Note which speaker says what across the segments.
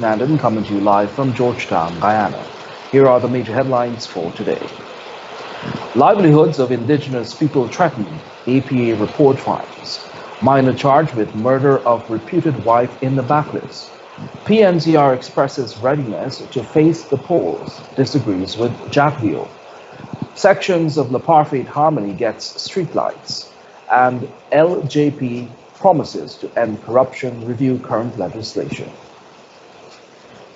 Speaker 1: Nandon coming to you live from Georgetown, Guyana. Here are the major headlines for today. Livelihoods of indigenous people threatened, APA report finds. Minor charged with murder of reputed wife in the backlist. PNCR expresses readiness to face the polls, disagrees with Jacquio. Sections of La Parfait Harmony gets streetlights. And LJP promises to end corruption, review current legislation.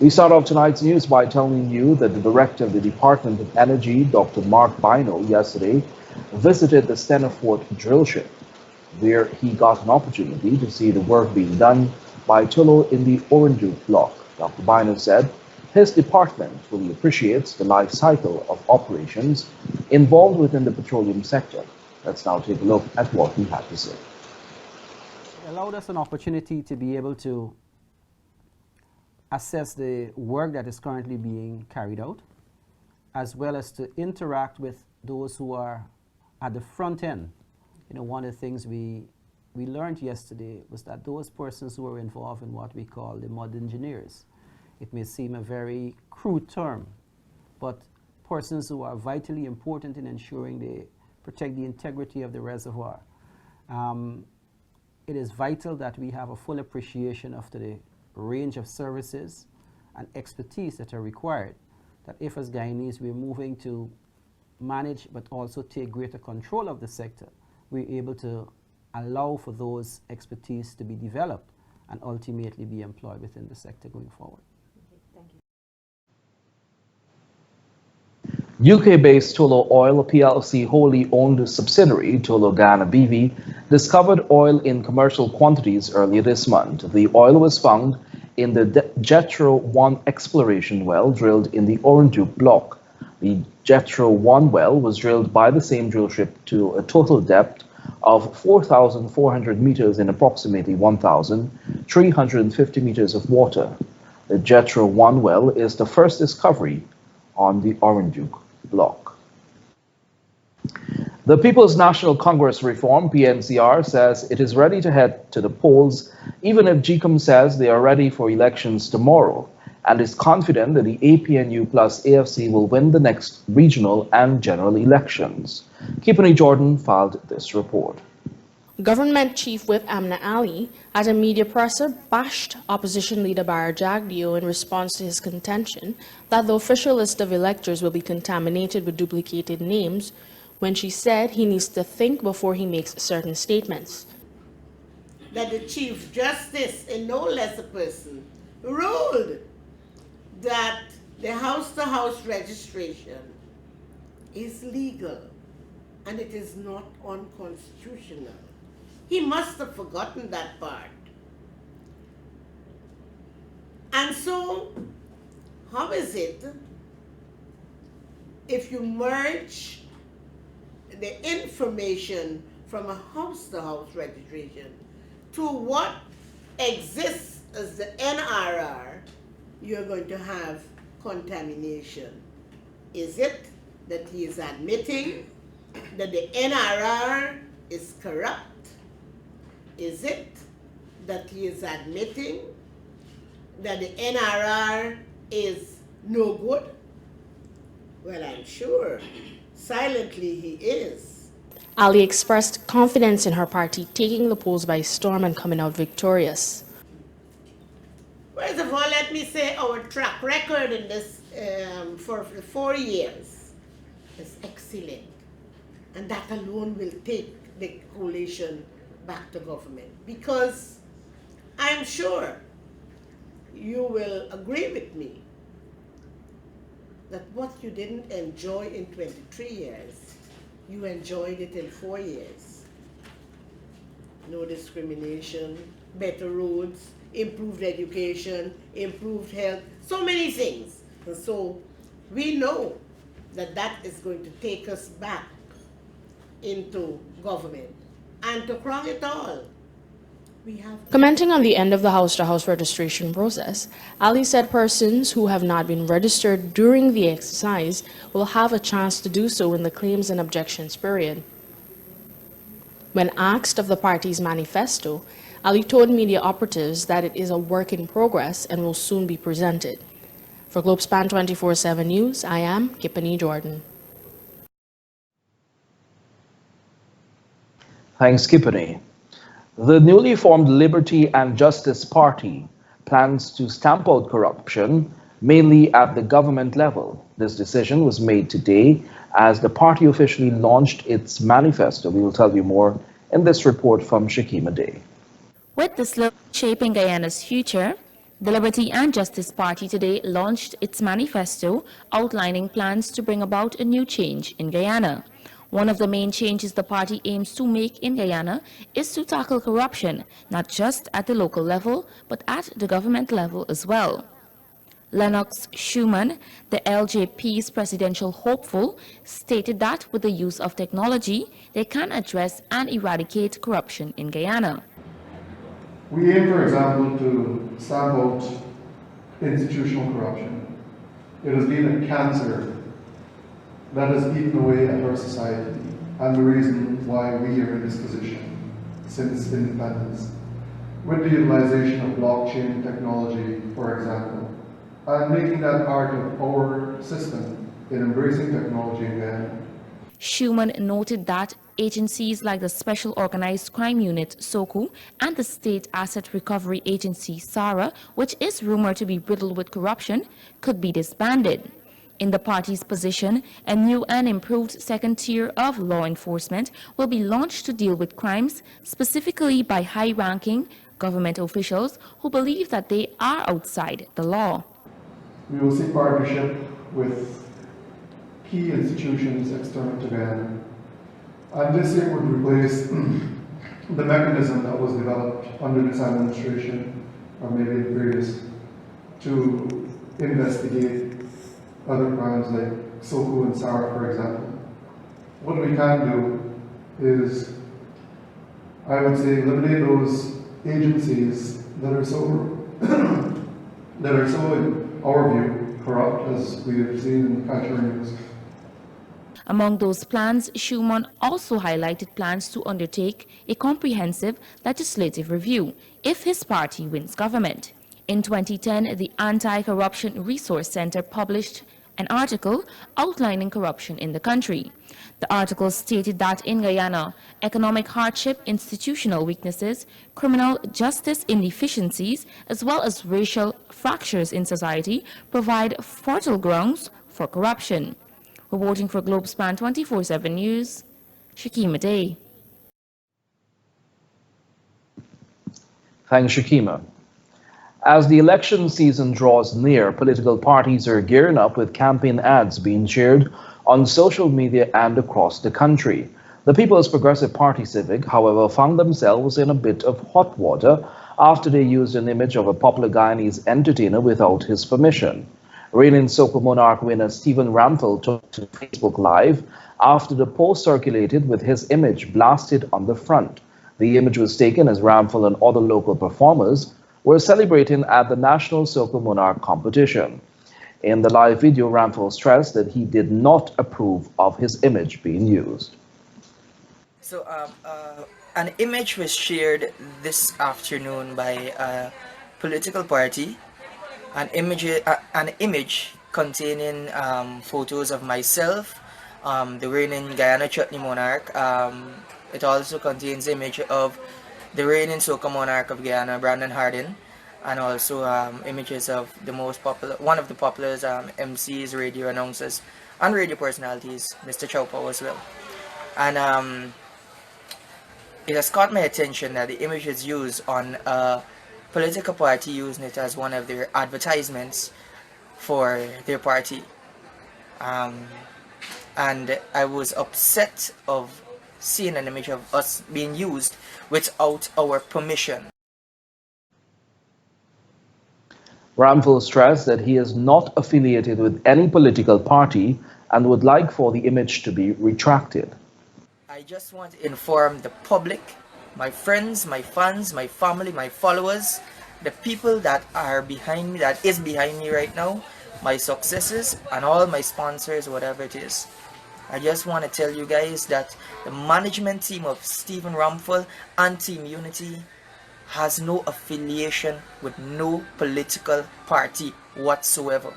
Speaker 1: We start off tonight's news by telling you that the director of the Department of Energy, Dr. Mark Bino, yesterday visited the Stennerfort drill ship, where he got an opportunity to see the work being done by Tullow in the Orange block. Dr. Bino said his department fully appreciates the life cycle of operations involved within the petroleum sector. Let's now take a look at what he had to say.
Speaker 2: It allowed us an opportunity to be able to assess the work that is currently being carried out, as well as to interact with those who are at the front end. You know, one of the things we learned yesterday was that those persons who were involved in what we call the mud engineers, it may seem a very crude term, but persons who are vitally important in ensuring they protect the integrity of the reservoir. It is vital that we have a full appreciation of the range of services and expertise that are required, that if as Guyanese we're moving to manage but also take greater control of the sector, we're able to allow for those expertise to be developed and ultimately be employed within the sector going forward.
Speaker 1: UK-based Tullow Oil plc wholly owned subsidiary Tullow Ghana BV discovered oil in commercial quantities earlier this month. The oil was found in the Jethro 1 exploration well drilled in the Orange block. The Jethro 1 well was drilled by the same drill ship to a total depth of 4,400 meters in approximately 1,350 meters of water. The Jethro 1 well is the first discovery on the Orange block. The People's National Congress Reform, PNCR, says it is ready to head to the polls, even if GCOM says they are ready for elections tomorrow, and is confident that the APNU plus AFC will win the next regional and general elections. Kipani Jordan filed this report.
Speaker 3: Government Chief Whip Amna Ali, at a media presser, bashed opposition leader Barra Jagdeo in response to his contention that the official list of electors will be contaminated with duplicated names, when she said he needs to think before he makes certain statements.
Speaker 4: That the Chief Justice, and no less a person, ruled that the house-to-house registration is legal and it is not unconstitutional. He must have forgotten that part. And so, how is it if you merge the information from a house-to-house registration to what exists as the NRR, you're going to have contamination? Is it that he is admitting that the NRR is corrupt? Is it that he is admitting that the NRR is no good? Well, I'm sure silently he is.
Speaker 3: Ali expressed confidence in her party taking the polls by storm and coming out victorious.
Speaker 4: First of all, let me say our track record in this for 4 years is excellent. And that alone will take the coalition back to government, because I'm sure you will agree with me that what you didn't enjoy in 23 years, you enjoyed it in 4 years. No discrimination, better roads, improved education, improved health, so many things. And so we know that that is going to take us back into government. And to crown it all, we have...
Speaker 3: Commenting on the end of the house-to-house registration process, Ali said persons who have not been registered during the exercise will have a chance to do so in the claims and objections period. When asked of the party's manifesto, Ali told media operatives that it is a work in progress and will soon be presented. For Globespan 24x7 News, I am Kippany Jordan.
Speaker 1: Thanks, Kippany. The newly formed Liberty and Justice Party plans to stamp out corruption, mainly at the government level. This decision was made today as the party officially launched its manifesto. We will tell you more in this report from Shakima Day.
Speaker 5: With the slogan Shaping Guyana's Future, the Liberty and Justice Party today launched its manifesto outlining plans to bring about a new change in Guyana. One of the main changes the party aims to make in Guyana is to tackle corruption, not just at the local level, but at the government level as well. Lennox Schumann, the LJP's presidential hopeful, stated that with the use of technology, they can address and eradicate corruption in Guyana.
Speaker 6: We aim, for example, to stamp out institutional corruption. It has been a cancer that has eaten away at our society and the reason why we are in this position since independence. With the utilization of blockchain technology, for example, and making that part of our system in embracing technology in Guyana.
Speaker 5: Schumann noted that agencies like the Special Organized Crime Unit, SOCU, and the State Asset Recovery Agency, SARA, which is rumored to be riddled with corruption, could be disbanded. In the party's position, a new and improved second tier of law enforcement will be launched to deal with crimes, specifically by high-ranking government officials who believe that they are outside the law.
Speaker 6: We will seek partnership with key institutions external to Guyana. And this year would replace the mechanism that was developed under this administration, or maybe the previous, to investigate other crimes like SOCU and SARA, for example. What we can do is, I would say, eliminate those agencies that are so, in our view, corrupt, as we have seen in the Kashmir news.
Speaker 5: Among those plans, Schumann also highlighted plans to undertake a comprehensive legislative review if his party wins government. In 2010, the Anti-Corruption Resource Center published an article outlining corruption in the country. The article stated that in Guyana, economic hardship, institutional weaknesses, criminal justice inefficiencies, as well as racial fractures in society provide fertile grounds for corruption. Reporting for Globespan 24x7 News, Shakima Day.
Speaker 1: Thanks, Shakima. As the election season draws near, political parties are gearing up with campaign ads being shared on social media and across the country. The People's Progressive Party Civic, however, found themselves in a bit of hot water after they used an image of a popular Guyanese entertainer without his permission. Reigning Soca Monarch winner Stephen Ramphel took to Facebook Live after the post circulated with his image blasted on the front. The image was taken as Ramphel and other local performers were celebrating at the National Soca Monarch competition. In the live video, Ramphel stressed that he did not approve of his image being used.
Speaker 7: So an image was shared this afternoon by a political party, an image containing photos of myself, the reigning Guyana Chutney Monarch. It also contains image of the reigning Soca Monarch of Guyana, Brandon Hardin, and also images of one of the popular MCs, radio announcers, and radio personalities, Mr. Chow Pao as well. And it has caught my attention that the image is used on a political party using it as one of their advertisements for their party. And I was upset of seeing an image of us being used without our permission.
Speaker 1: Ramphel stressed that he is not affiliated with any political party and would like for the image to be retracted.
Speaker 7: I just want to inform the public, my friends, my fans, my family, my followers, the people that are behind me, that is behind me right now, my successes, and all my sponsors, whatever it is. I just want to tell you guys that the management team of Stephen Ramphel and Team Unity has no affiliation with no political party whatsoever.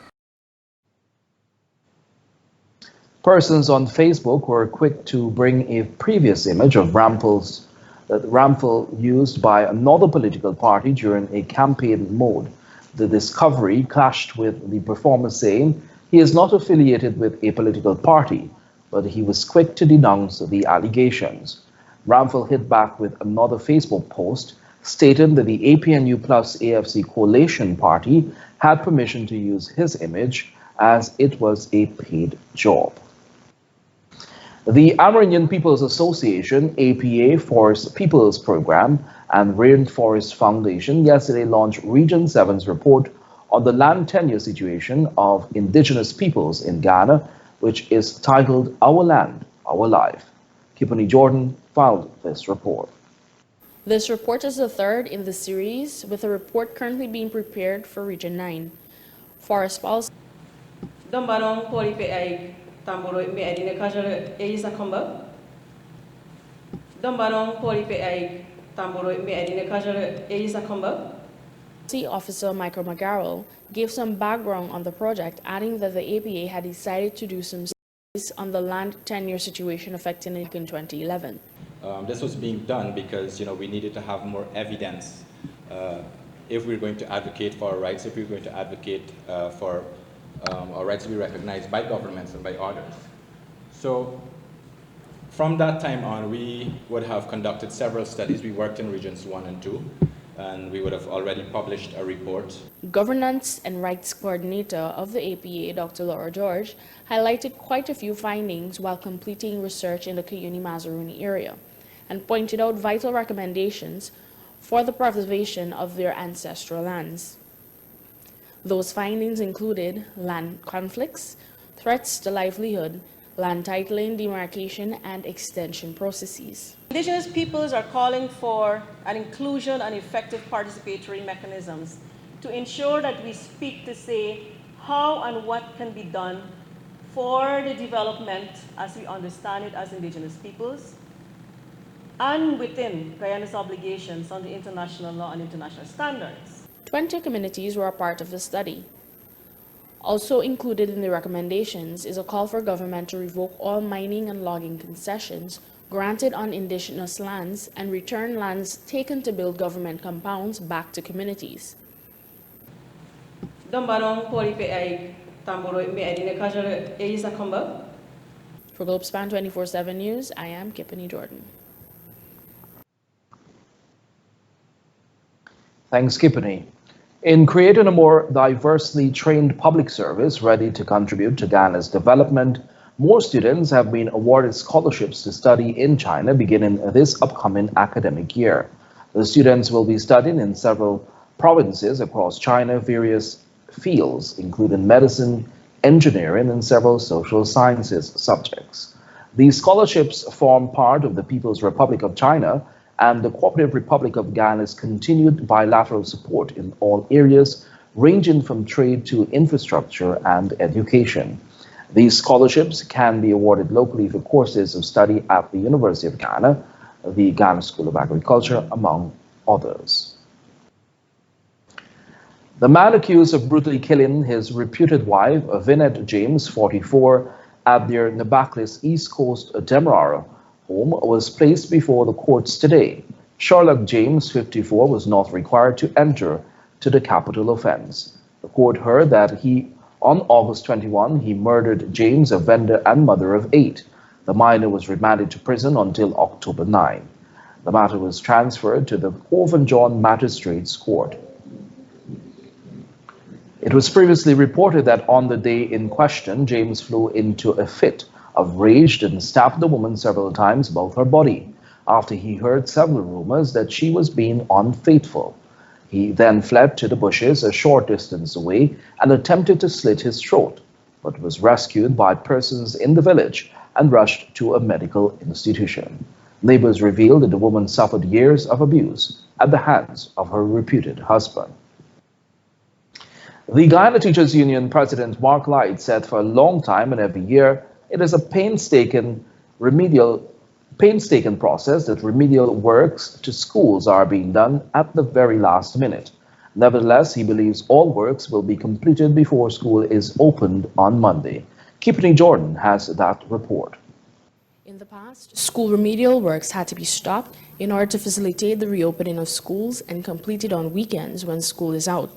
Speaker 1: Persons on Facebook were quick to bring a previous image of Ramphel used by another political party during a campaign mode. The discovery clashed with the performer saying he is not affiliated with a political party, but he was quick to denounce the allegations. Ramphel hit back with another Facebook post stating that the APNU plus AFC coalition party had permission to use his image as it was a paid job. The Amerindian People's Association, APA Forest Peoples Program, and Rainforest Foundation yesterday launched Region 7's report on the land tenure situation of indigenous peoples in Ghana, which is titled Our Land, Our Life. Kipani Jordan filed this report.
Speaker 3: This report is the third in the series, with a report currently being prepared for Region 9. Forest policy.
Speaker 8: Tamboro me adine kajare eisa komba. Dombarong poli pe ai tamboro me adine kajare eisa komba.
Speaker 3: Officer Michael McGarrell gave some background on the project, adding that the APA had decided to do some studies on the land tenure situation affecting it in 2011.
Speaker 9: This was being done because we needed to have more evidence if we're going to advocate for our rights, if we're going to advocate for our rights to be recognized by governments and by others. So from that time on, we would have conducted several studies. We worked in regions 1 and 2, and we would have already published a report.
Speaker 3: Governance and Rights Coordinator of the APA, Dr. Laura George, highlighted quite a few findings while completing research in the Kayuni-Mazaruni area and pointed out vital recommendations for the preservation of their ancestral lands. Those findings included land conflicts, threats to livelihood, land titling, demarcation, and extension processes.
Speaker 8: Indigenous peoples are calling for an inclusion and effective participatory mechanisms to ensure that we speak to say how and what can be done for the development as we understand it as Indigenous peoples and within Guyana's obligations under international law and international standards.
Speaker 3: 20 communities were a part of the study. Also included in the recommendations is a call for government to revoke all mining and logging concessions granted on indigenous lands and return lands taken to build government compounds back to communities. For Globespan 24x7 News, I am Kipani Jordan.
Speaker 1: Thanks, Kipani. In creating a more diversely trained public service ready to contribute to Ghana's development, more students have been awarded scholarships to study in China beginning this upcoming academic year. The students will be studying in several provinces across China, various fields, including medicine, engineering, and several social sciences subjects. These scholarships form part of the People's Republic of China and the Cooperative Republic of Ghana's continued bilateral support in all areas, ranging from trade to infrastructure and education. These scholarships can be awarded locally for courses of study at the University of Ghana, the Ghana School of Agriculture, among others. The man accused of brutally killing his reputed wife, Vinette James, 44, at their Nabaklis East Coast Demerara home was placed before the courts today. Sherlock James, 54, was not required to enter to the capital offense. The court heard that on August 21, he murdered James, a vendor and mother of 8. The minor was remanded to prison until October 9. The matter was transferred to the Orphan John Magistrates Court. It was previously reported that on the day in question, James flew into a fit of rage and stabbed the woman several times about her body after he heard several rumors that she was being unfaithful. He then fled to the bushes a short distance away and attempted to slit his throat, but was rescued by persons in the village and rushed to a medical institution. Neighbors revealed that the woman suffered years of abuse at the hands of her reputed husband. The Guyana Teachers Union President Mark Light said for a long time and every year, it is a painstaking remedial painstaking process that remedial works to schools are being done at the very last minute. Nevertheless, he believes all works will be completed before school is opened on Monday. Kipney Jordan has that report.
Speaker 3: In the past, school remedial works had to be stopped in order to facilitate the reopening of schools and completed on weekends when school is out.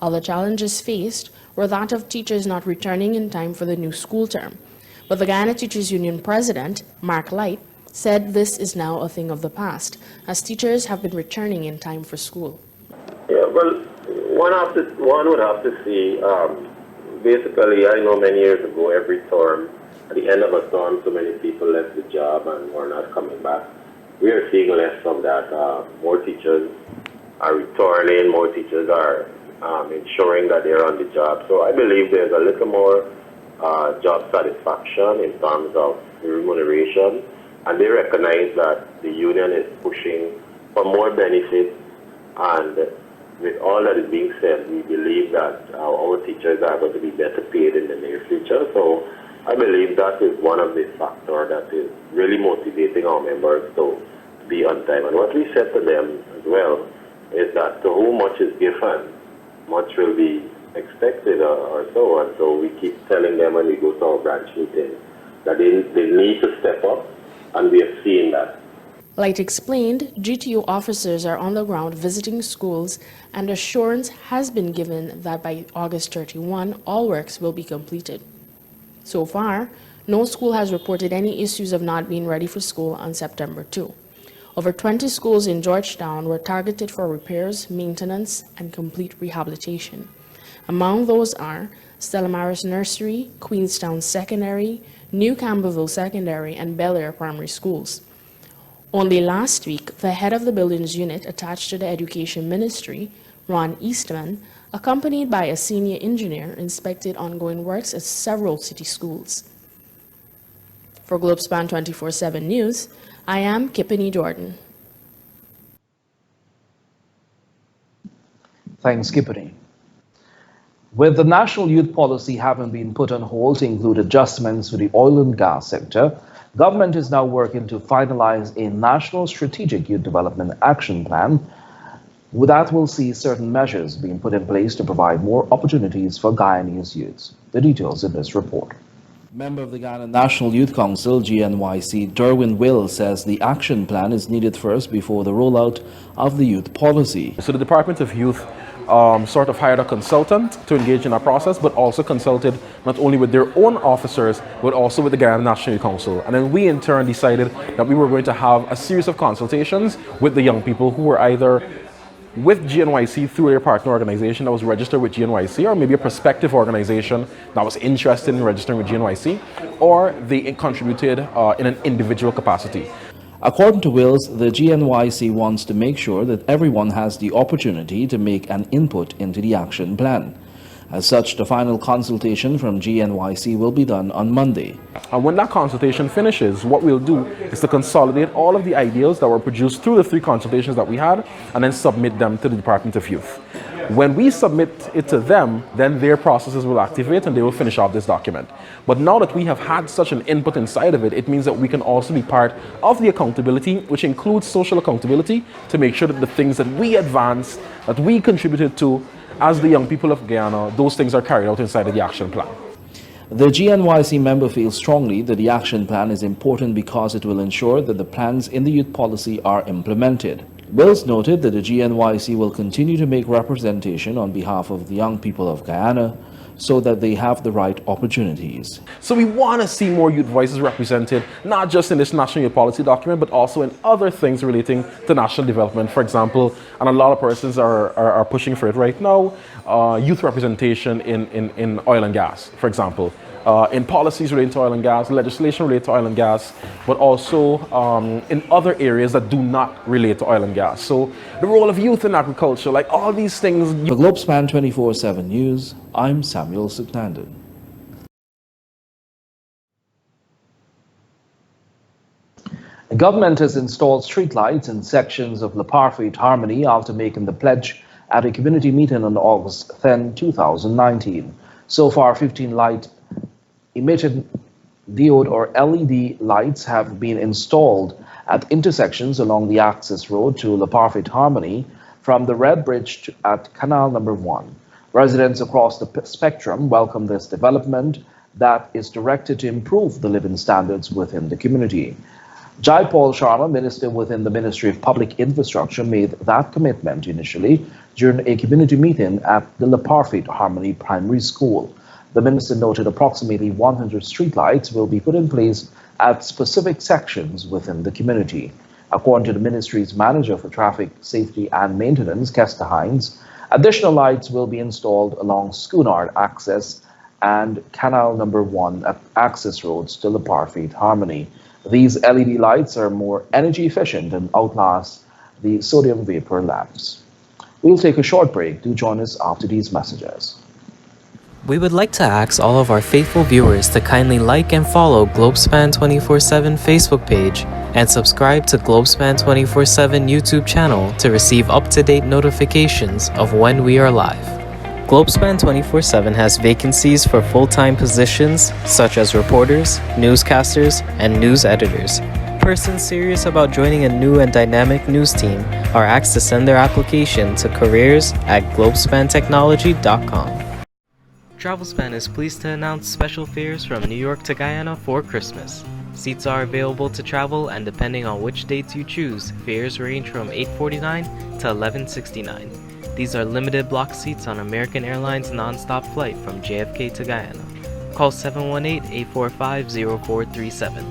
Speaker 3: Other challenges faced were that of teachers not returning in time for the new school term. But the Guyana Teachers Union president, Mark Light, said this is now a thing of the past, as teachers have been returning in time for school.
Speaker 10: Yeah, well, one would have to see, basically, I know many years ago, every term, at the end of a term, so many people left the job and were not coming back. We are seeing less of that. More teachers are returning, more teachers are ensuring that they're on the job. So I believe there's a little more job satisfaction in terms of remuneration, and they recognize that the union is pushing for more benefits, and with all that is being said, we believe that our teachers are going to be better paid in the near future. So I believe that is one of the factors that is really motivating our members to be on time. And what we said to them as well is that to whom much is given, much will be expected or so. And so we keep telling them when we go to our branch meeting that they need to step up, and we have seen that.
Speaker 3: Light explained, GTO officers are on the ground visiting schools, and assurance has been given that by August 31, all works will be completed. So far, no school has reported any issues of not being ready for school on September 2. Over 20 schools in Georgetown were targeted for repairs, maintenance, and complete rehabilitation. Among those are Stella Maris Nursery, Queenstown Secondary, New Camberville Secondary, and Bel Air Primary Schools. Only last week, the head of the buildings unit attached to the Education Ministry, Ron Eastman, accompanied by a senior engineer, inspected ongoing works at several city schools. For Globespan 24x7 News, I am Kipney Jordan.
Speaker 1: Thanks, Kipney. With the national youth policy having been put on hold to include adjustments to the oil and gas sector, government is now working to finalize a national strategic youth development action plan that will see certain measures being put in place to provide more opportunities for Guyanese youths. The details in this report. Member of the Guyana National Youth Council, GNYC, Derwin Will, says the action plan is needed first before the rollout of the youth policy.
Speaker 11: So the Department of Youth sort of hired a consultant to engage in our process, but also consulted not only with their own officers, but also with the Guyana National Youth Council. And then we in turn decided that we were going to have a series of consultations with the young people who were either with GNYC through their partner organization that was registered with GNYC, or maybe a prospective organization that was interested in registering with GNYC, or they contributed in an individual capacity.
Speaker 1: According to Wills, the GNYC wants to make sure that everyone has the opportunity to make an input into the action plan. As such, the final consultation from GNYC will be done on Monday.
Speaker 11: And when that consultation finishes, what we'll do is to consolidate all of the ideas that were produced through the 3 consultations that we had, and then submit them to the Department of Youth. When we submit it to them, then their processes will activate and they will finish off this document. But now that we have had such an input inside of it, it means that we can also be part of the accountability, which includes social accountability, to make sure that the things that we advance, that we contributed to as the young people of Guyana, those things are carried out inside of the action plan.
Speaker 1: The GNYC member feels strongly that the action plan is important because it will ensure that the plans in the youth policy are implemented. Wills noted that the GNYC will continue to make representation on behalf of the young people of Guyana so that they have the right opportunities.
Speaker 11: So we want to see more youth voices represented, not just in this national youth policy document, but also in other things relating to national development. For example, and a lot of persons are pushing for it right now, youth representation in oil and gas, for example. In policies related to oil and gas, legislation related to oil and gas, but also in other areas that do not relate to oil and gas. So the role of youth in agriculture, like all these things.
Speaker 1: For Globespan 24x7 News, I'm Samuel Suknandan. The government has installed streetlights in sections of Leparfate Harmony after making the pledge at a community meeting on August 10, 2019. So far, 15 light emitted Diode or LED lights have been installed at intersections along the access road to La Parfait Harmony from the Red Bridge at Canal Number 1. Residents across the spectrum welcome this development that is directed to improve the living standards within the community. Jai Paul Sharma, minister within the Ministry of Public Infrastructure, made that commitment initially during a community meeting at the La Parfait Harmony Primary School. The minister noted approximately 100 streetlights will be put in place at specific sections within the community. According to the ministry's manager for traffic safety and maintenance, Kester Hines, additional lights will be installed along Schoonard Access and Canal Number 1 at access roads to La Parfait Harmony. These LED lights are more energy efficient and outlast the sodium vapor lamps. We'll take a short break. Do join us after these messages.
Speaker 12: We would like to ask all of our faithful viewers to kindly like and follow Globespan 24x7 Facebook page and subscribe to Globespan 24x7 YouTube channel to receive up-to-date notifications of when we are live. Globespan 24x7 has vacancies for full-time positions such as reporters, newscasters, and news editors. Persons serious about joining a new and dynamic news team are asked to send their application to careers@globespantechnology.com. TravelSpan is pleased to announce special fares from New York to Guyana for Christmas. Seats are available to travel, and depending on which dates you choose, fares range from $8.49 to $11.69. These are limited block seats on American Airlines non-stop flight from JFK to Guyana. Call 718-845-0437.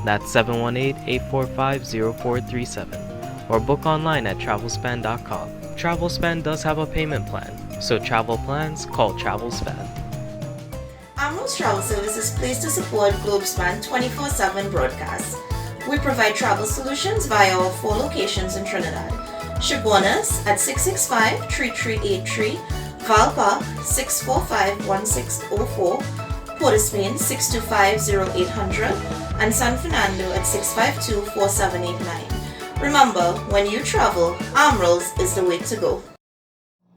Speaker 12: That's 718-845-0437. Or book online at travelspan.com. TravelSpan does have a payment plan, so travel plans, call TravelSpan.
Speaker 13: Amro's Travel Service is pleased to support Globespan 24x7 broadcasts. We provide travel solutions via our 4 locations in Trinidad. Chaguanas at 665-3383, Val Park 645-1604, Port of Spain 625-0800, and San Fernando at 652-4789. Remember, when you travel, Amro's is the way to go.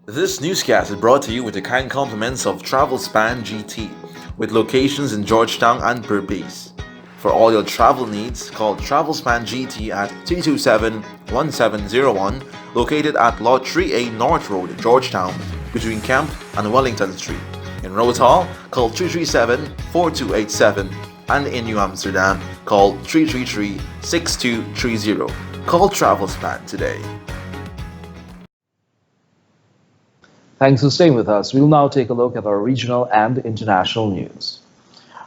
Speaker 14: This newscast is brought to you with the kind compliments of TravelSpan GT, with locations in Georgetown and Berbice. For all your travel needs, call TravelSpan GT at 327-1701, located at Lot 3A North Road, Georgetown, between Camp and Wellington Street. In Rose Hall, call 337-4287, and in New Amsterdam, call 333-6230. Call TravelSpan today.
Speaker 1: Thanks for staying with us. We'll now take a look at our regional and international news.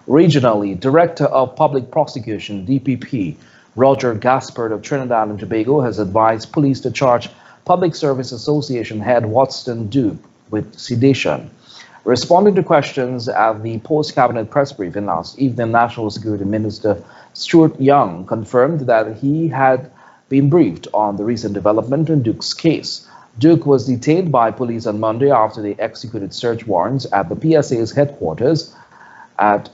Speaker 1: Regionally, Director of Public Prosecution, DPP, Roger Gaspard of Trinidad and Tobago has advised police to charge Public Service Association head Watson Duke with sedition. Responding to questions at the post-cabinet press briefing last evening, National Security Minister Stuart Young confirmed that he had been briefed on the recent development in Duke's case. Duke was detained by police on Monday after they executed search warrants at the PSA's headquarters at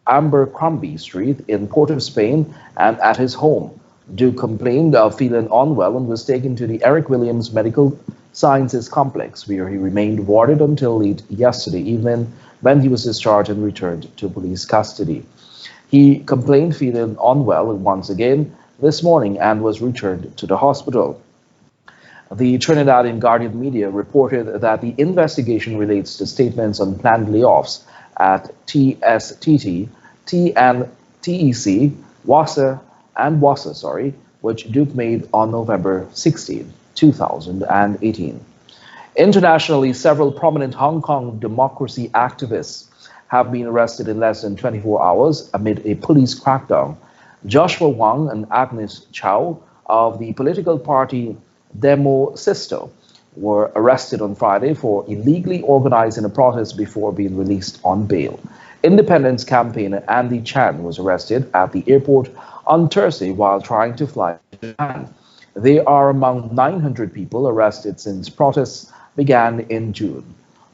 Speaker 1: Abercrombie Street in Port of Spain and at his home. Duke complained of feeling unwell and was taken to the Eric Williams Medical Sciences Complex, where he remained warded until late yesterday evening when he was discharged and returned to police custody. He complained feeling unwell once again this morning and was returned to the hospital. The Trinidadian Guardian media reported that the investigation relates to statements on planned layoffs at TSTT, TNTEC, WASA, which Duke made on November 16, 2018. Internationally, several prominent Hong Kong democracy activists have been arrested in less than 24 hours amid a police crackdown. Joshua Wong and Agnes Chow of the political party Demo Sisto were arrested on Friday for illegally organizing a protest before being released on bail. Independence campaigner Andy Chan was arrested at the airport on Thursday while trying to fly to Japan. They are among 900 people arrested since protests began in June.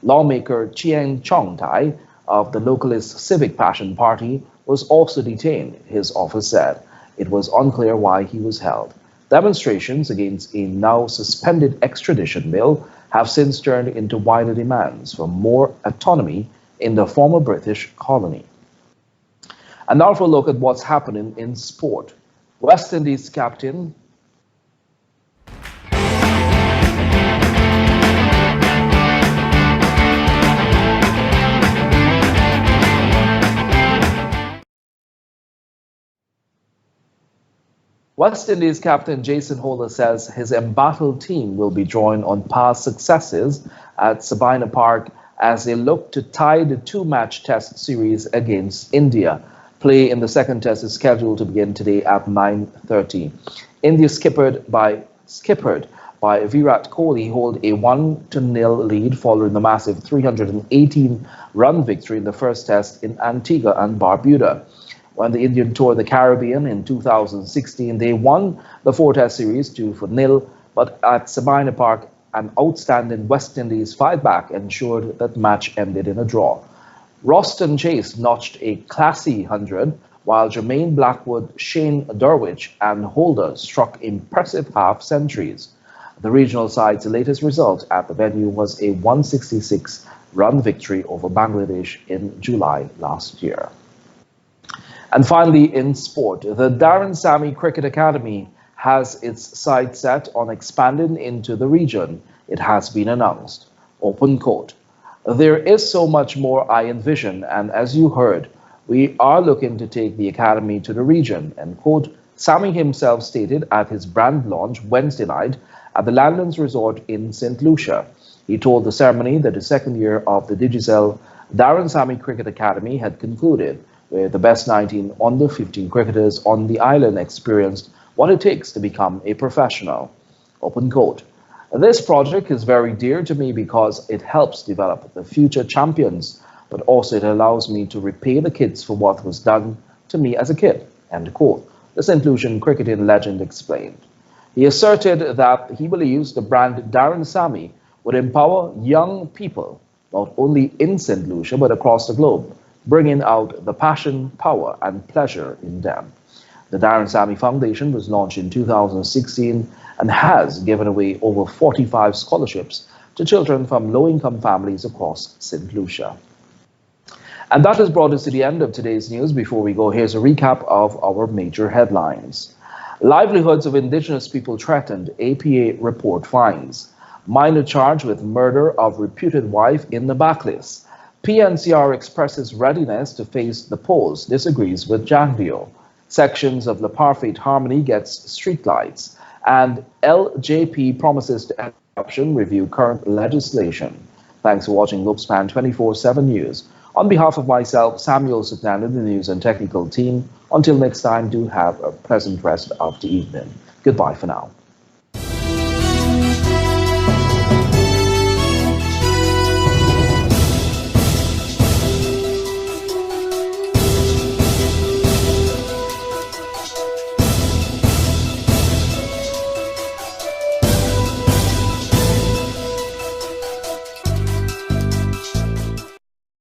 Speaker 1: Lawmaker Chiang Chong-tai of the localist Civic Passion Party was also detained, his office said. It was unclear why he was held. Demonstrations against a now suspended extradition bill have since turned into wider demands for more autonomy in the former British colony. And now for a look at what's happening in sport. West Indies captain West Indies captain Jason Holder says his embattled team will be drawing on past successes at Sabina Park as they look to tie the two-match test series against India. Play in the second test is scheduled to begin today at 9:30. India skippered by Virat Kohli hold a 1-0 lead following the massive 318-run victory in the first test in Antigua and Barbuda. When the Indian toured the Caribbean in 2016, they won the four-test series 2-0, but at Sabina Park, an outstanding West Indies fight-back ensured that the match ended in a draw. Roston Chase notched a classy 100, while Jermaine Blackwood, Shane Durwich, and Holder struck impressive half-centuries. The regional side's latest result at the venue was a 166-run victory over Bangladesh in July last year. And finally, in sport, the Darren Sammy Cricket Academy has its sights set on expanding into the region. It has been announced. Open quote. There is so much more I envision, and as you heard, we are looking to take the academy to the region, end quote. Sammy himself stated at his brand launch Wednesday night at the Landlands Resort in St. Lucia. He told the ceremony that the second year of the Digicel Darren Sammy Cricket Academy had concluded, where the best 19 under-15 cricketers on the island experienced what it takes to become a professional. Open quote. This project is very dear to me because it helps develop the future champions, but also it allows me to repay the kids for what was done to me as a kid, end quote, the St. Lucian cricketing legend explained. He asserted that he believes the brand Darren Sammy would empower young people, not only in St. Lucia, but across the globe, bringing out the passion, power, and pleasure in them. The Darren Sammy Foundation was launched in 2016 and has given away over 45 scholarships to children from low-income families across St. Lucia. And that has brought us to the end of today's news. Before we go, here's a recap of our major headlines. Livelihoods of indigenous people threatened, APA report finds. Minor charged with murder of reputed wife in the backlist. PNCR expresses readiness to face the polls, disagrees with Jagdeo. Sections of the Parfait Harmony gets streetlights. And LJP promises to end corruption, review current legislation. Thanks for watching Globespan 24x7 News. On behalf of myself, Samuel Sutnanda, the news and technical team, until next time, do have a pleasant rest of the evening. Goodbye for now.